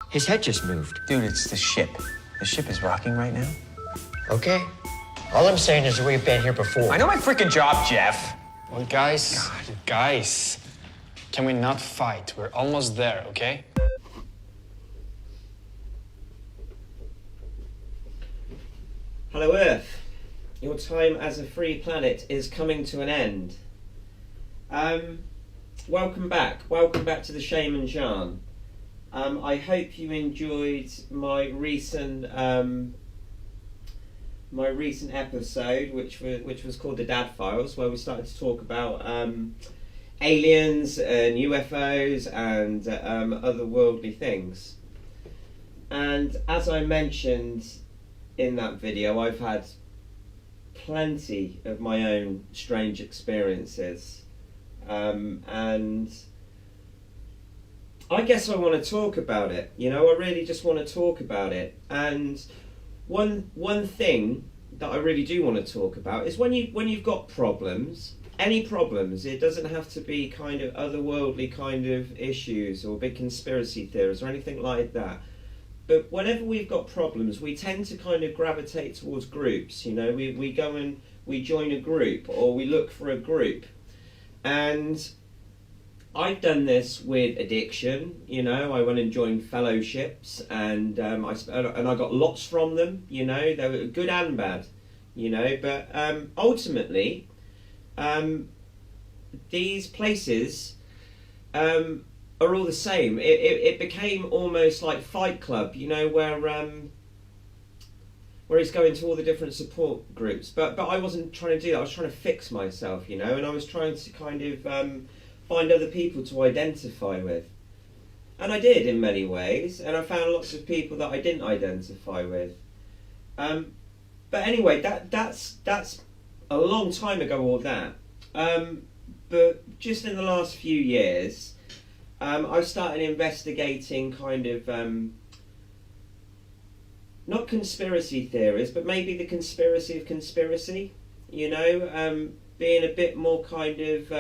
His head just moved. Dude, it's the ship. The ship is rocking right now. Okay. All I'm saying is we've been here before. I know my freaking job, Jeff. Well, guys, can we not fight? We're almost there, okay? Hello Earth, your time as a free planet is coming to an end. Welcome back to the Shaman Jan. I hope you enjoyed my recent episode, which was called the Dad Files, where we started to talk about aliens and UFOs and otherworldly things. And as I mentioned in that video, I've had plenty of my own strange experiences, and I guess I want to talk about it. You know, I really just want to talk about it. And one thing that I really do want to talk about is when you've got problems, any problems. It doesn't have to be kind of otherworldly kind of issues or big conspiracy theories or anything like that. But whenever we've got problems, we tend to kind of gravitate towards groups. You know, we go and we join a group, or we look for a group. And I've done this with addiction. You know, I went and joined fellowships, and I got lots from them. You know, they were good and bad. You know, but ultimately, these places are all the same. It became almost like Fight Club, you know, where he's going to all the different support groups. But I wasn't trying to do that. I was trying to fix myself, you know, and I was trying to kind of find other people to identify with. And I did in many ways, and I found lots of people that I didn't identify with. But anyway, that's a long time ago, all that. But just in the last few years, I've started investigating kind of, not conspiracy theories, but maybe the conspiracy of conspiracy, you know, being a bit more kind of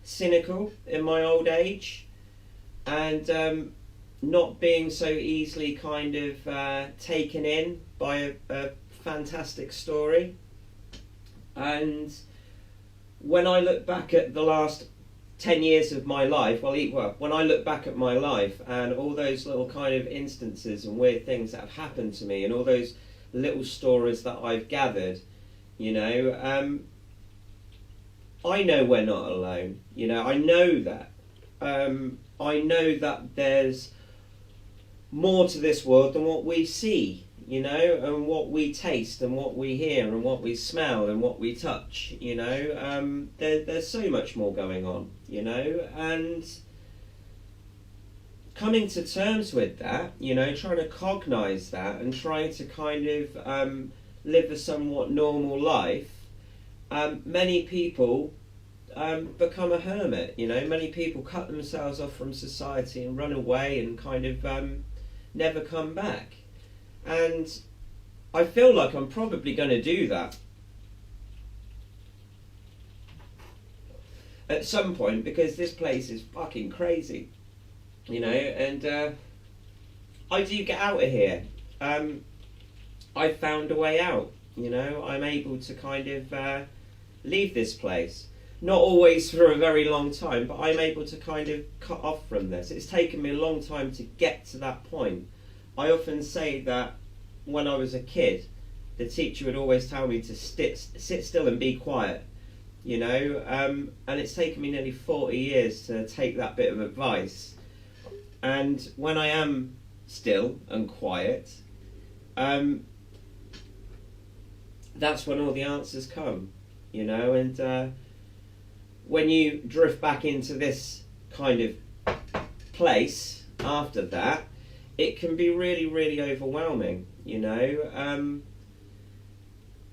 cynical in my old age, and not being so easily kind of taken in by a fantastic story. And when I look back at the last 10 years of my life, when I look back at my life and all those little kind of instances and weird things that have happened to me and all those little stories that I've gathered, you know, I know we're not alone. You know, I know that. I know that there's more to this world than what we see, you know, and what we taste and what we hear and what we smell and what we touch, you know. There's so much more going on, you know, and coming to terms with that, you know, trying to cognise that and trying to kind of live a somewhat normal life, many people become a hermit, you know. Many people cut themselves off from society and run away and kind of never come back. And I feel like I'm probably going to do that at some point, because this place is fucking crazy, you know. And I do get out of here. I've found a way out, you know. I'm able to kind of leave this place. Not always for a very long time, but I'm able to kind of cut off from this. It's taken me a long time to get to that point. I often say that when I was a kid, the teacher would always tell me to sit still and be quiet, you know, and it's taken me nearly 40 years to take that bit of advice. And when I am still and quiet, that's when all the answers come, you know. And when you drift back into this kind of place after that, it can be really, really overwhelming, you know.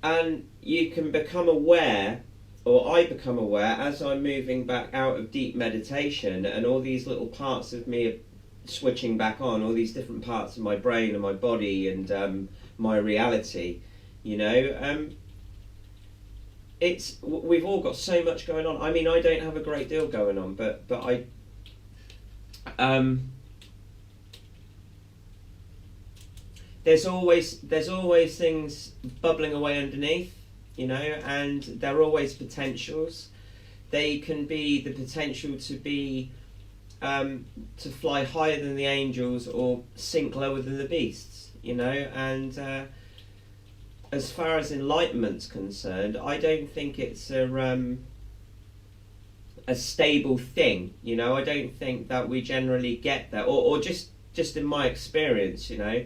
And you can become aware, or I become aware, as I'm moving back out of deep meditation, and all these little parts of me are switching back on, all these different parts of my brain and my body and my reality, you know. We've all got so much going on. I mean, I don't have a great deal going on, but there's always things bubbling away underneath, you know, and there are always potentials. They can be the potential to be to fly higher than the angels or sink lower than the beasts, you know. And as far as enlightenment's concerned, I don't think it's a stable thing, you know. I don't think that we generally get that, or just in my experience, you know.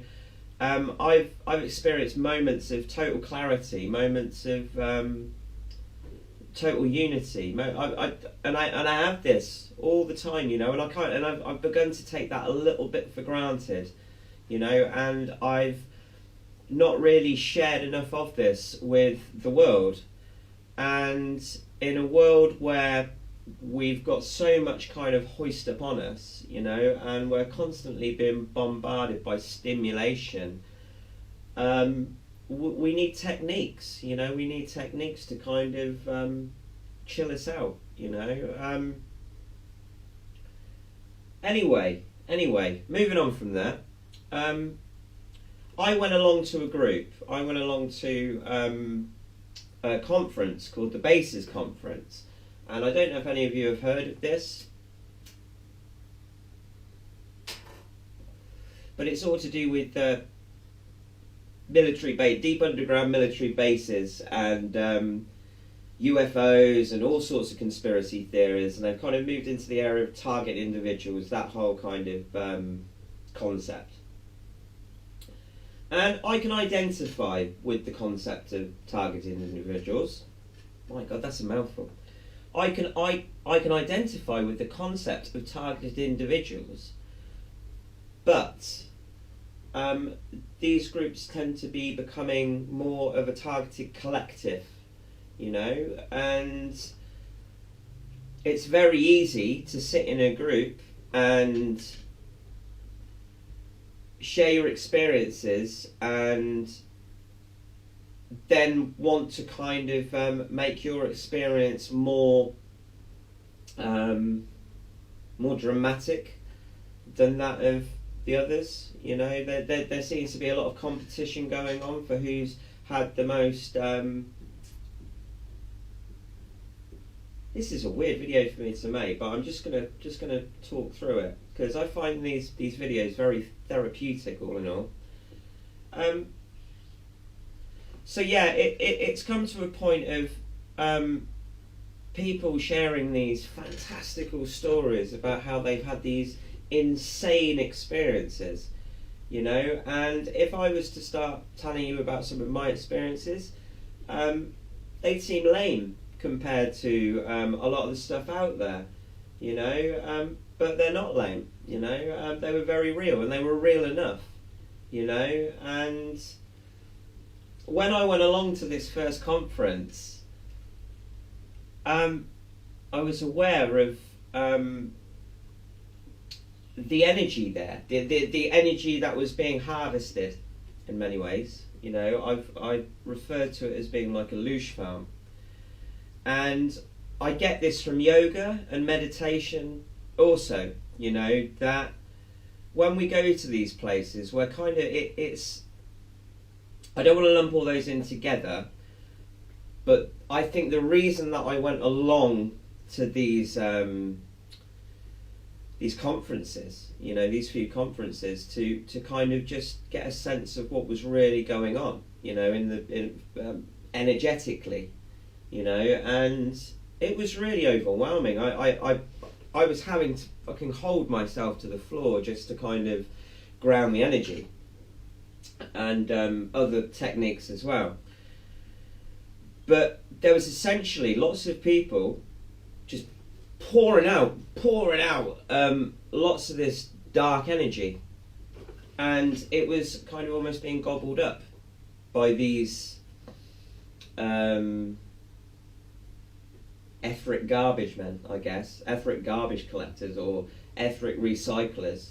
I've experienced moments of total clarity, moments of total unity. I have this all the time, you know, and I've begun to take that a little bit for granted, you know, and I've not really shared enough of this with the world. And in a world where we've got so much kind of hoist upon us, you know, and we're constantly being bombarded by stimulation, we need techniques, you know. We need techniques to kind of chill us out, you know. Anyway, moving on from that, I went along to a group. I went along to a conference called the Bases Conference, and I don't know if any of you have heard of this, but it's all to do with deep underground military bases and UFOs and all sorts of conspiracy theories, and they've kind of moved into the area of target individuals, that whole kind of concept. And I can identify with the concept of targeted individuals. My God, that's a mouthful. I can identify with the concept of targeted individuals, but these groups tend to be becoming more of a targeted collective, you know, and it's very easy to sit in a group and share your experiences and then want to kind of make your experience more dramatic than that of the others, you know. There seems to be a lot of competition going on for who's had the most this is a weird video for me to make, but I'm just gonna talk through it because I find these videos very therapeutic, all in all. So yeah, it's come to a point of people sharing these fantastical stories about how they've had these insane experiences, you know. And if I was to start telling you about some of my experiences, they'd seem lame compared to a lot of the stuff out there, you know. But they're not lame, you know. They were very real, and they were real enough, you know. And when I went along to this first conference, I was aware of the energy there, the energy that was being harvested in many ways. You know, I referred to it as being like a loosh farm. And I get this from yoga and meditation also, you know, that when we go to these places, we're kind of, it's, I don't want to lump all those in together, but I think the reason that I went along to these conferences, you know, these few conferences, to kind of just get a sense of what was really going on, you know, energetically, you know, and it was really overwhelming. I was having to fucking hold myself to the floor just to kind of ground the energy, and other techniques as well. But there was essentially lots of people just pouring out lots of this dark energy, and it was kind of almost being gobbled up by these etheric garbage men, I guess, etheric garbage collectors or etheric recyclers,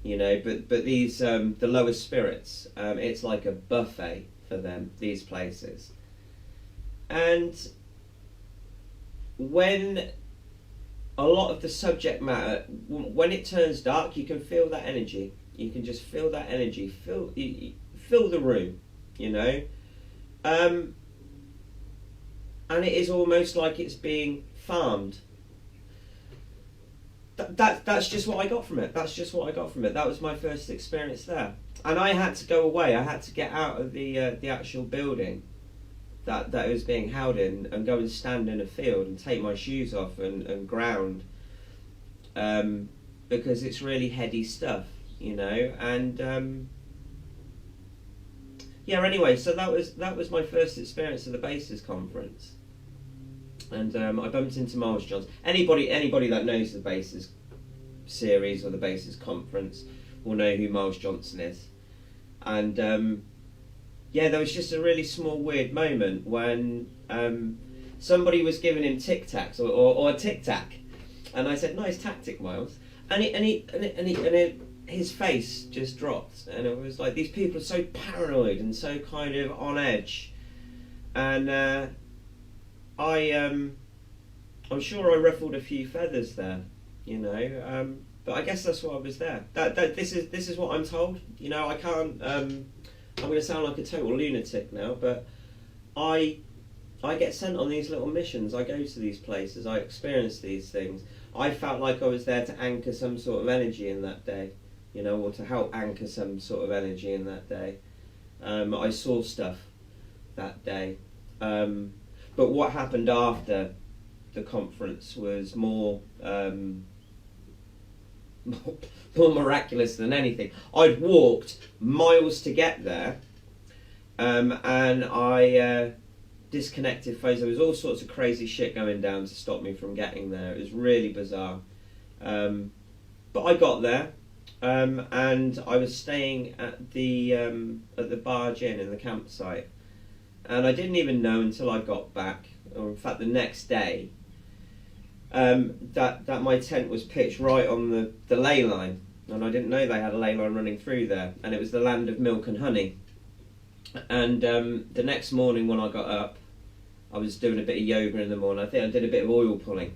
you know. But these the lower spirits, it's like a buffet for them, these places. And when a lot of the subject matter, when it turns dark, you can feel that energy. You can just feel that energy fill fill the room, you know. And it is almost like it's being farmed. That's just what I got from it. That's just what I got from it. That was my first experience there. And I had to go away. I had to get out of the actual building that it was being held in and go and stand in a field and take my shoes off and ground, because it's really heady stuff, you know. And yeah, anyway, so that was my first experience of the Bases Conference. And I bumped into Miles Johnson. Anybody that knows the Bases series or the Bases Conference will know who Miles Johnson is. And yeah, there was just a really small weird moment when somebody was giving him Tic Tacs or a Tic Tac, and I said, "Nice tactic, Miles." And his face just dropped, and it was like, these people are so paranoid and so kind of on edge, and I'm sure I ruffled a few feathers there, you know. But I guess that's why I was there. This is what I'm told. You know, I can't. I'm going to sound like a total lunatic now, but I get sent on these little missions. I go to these places. I experience these things. I felt like I was there to anchor some sort of energy in that day, you know, or to help anchor some sort of energy in that day. I saw stuff that day. But what happened after the conference was more miraculous than anything. I'd walked miles to get there, and I disconnected phones. There was all sorts of crazy shit going down to stop me from getting there. It was really bizarre. But I got there, and I was staying at the Barge Inn in the campsite. And I didn't even know until I got back, or in fact the next day, that my tent was pitched right on the ley line, and I didn't know they had a ley line running through there, and it was the land of milk and honey. And the next morning when I got up, I was doing a bit of yoga in the morning. I think I did a bit of oil pulling,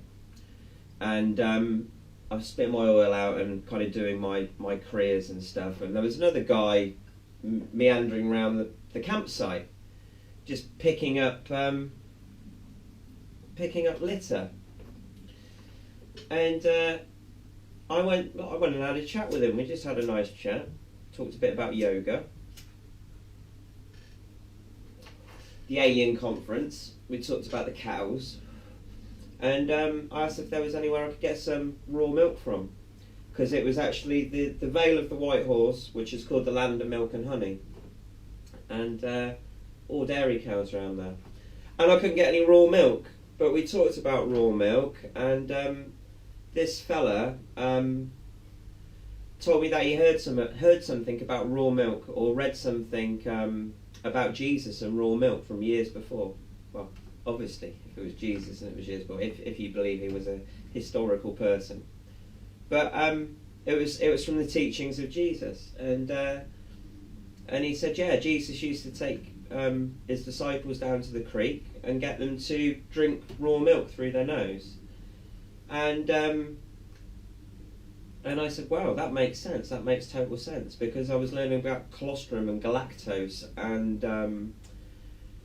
and I was spitting my oil out and kind of doing my kriyas and stuff, and there was another guy meandering around the campsite, just picking up litter. And I went and had a chat with him. We just had a nice chat, talked a bit about yoga, the alien conference. We talked about the cows, and I asked if there was anywhere I could get some raw milk from, because it was actually the Vale of the White Horse, which is called the land of milk and honey, and all dairy cows around there. And I couldn't get any raw milk, but we talked about raw milk, and this fella told me that he heard something about raw milk, or read something about Jesus and raw milk from years before. Well, obviously, if it was Jesus and it was years before, if you believe he was a historical person. But it was from the teachings of Jesus, and he said, yeah, Jesus used to take his disciples down to the creek and get them to drink raw milk through their nose. And I said, wow, that makes sense. That makes total sense, because I was learning about colostrum and galactose, and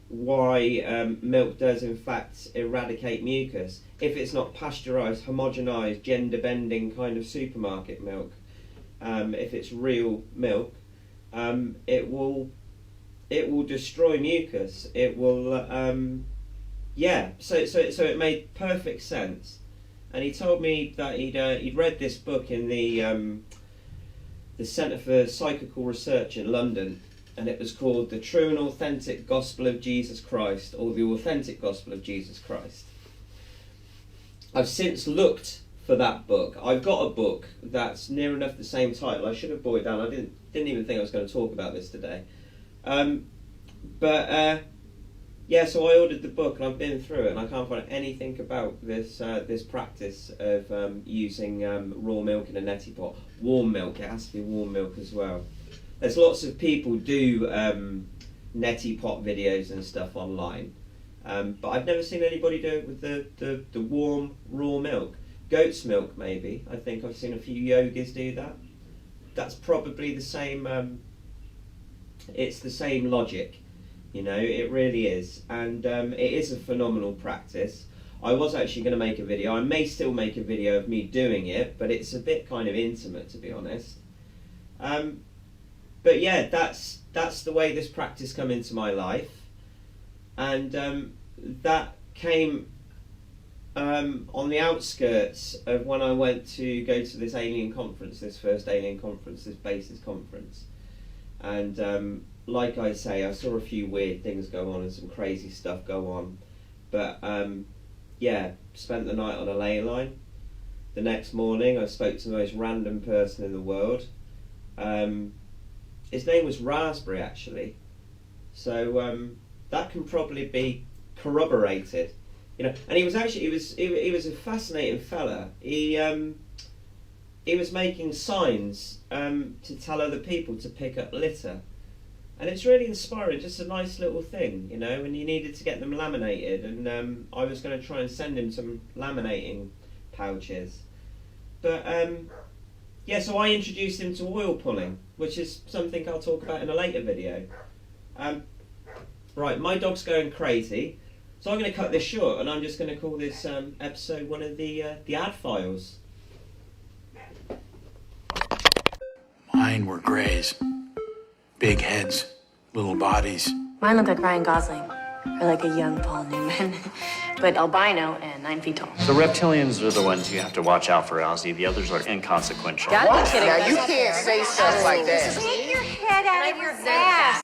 why milk does in fact eradicate mucus. If it's not pasteurised, homogenised, gender-bending kind of supermarket milk, if it's real milk, it will destroy mucus. It will, yeah. So it made perfect sense. And he told me that he'd read this book in the Centre for Psychical Research in London, and it was called The True and Authentic Gospel of Jesus Christ, or The Authentic Gospel of Jesus Christ. I've since looked for that book. I've got a book that's near enough the same title. I should have brought it down. I didn't even think I was going to talk about this today. Yeah, so I ordered the book, and I've been through it, and I can't find anything about this practice of using raw milk in a neti pot. Warm milk, it has to be warm milk as well. There's lots of people do neti pot videos and stuff online, but I've never seen anybody do it with the warm raw milk. Goat's milk, maybe. I think I've seen a few yogis do that. That's probably the same It's the same logic, you know, it really is. And it is a phenomenal practice. I was actually going to make a video. I may still make a video of me doing it, but it's a bit kind of intimate, to be honest. But yeah, that's the way this practice come into my life. And that came on the outskirts of when I went to go to this alien conference, this first alien conference, this basis conference. And like I say, I saw a few weird things go on and some crazy stuff go on. But yeah, spent the night on a ley line. The next morning I spoke to the most random person in the world. His name was Raspberry, actually. So that can probably be corroborated. You know, and he was actually he was a fascinating fella. He was making signs to tell other people to pick up litter, and it's really inspiring. Just a nice little thing, you know. And he needed to get them laminated, and I was going to try and send him some laminating pouches, but yeah. So I introduced him to oil pulling, which is something I'll talk about in a later video. Right, my dog's going crazy. So I'm going to cut this short, and I'm just going to call this episode one of the ad files. Mine were greys. Big heads, little bodies. Mine look like Ryan Gosling, or like a young Paul Newman, but albino and 9 feet tall. The reptilians are the ones you have to watch out for, Ozzy. The others are inconsequential. Gotta be kidding. Now you can't say stuff like that. Take your head out of your ass.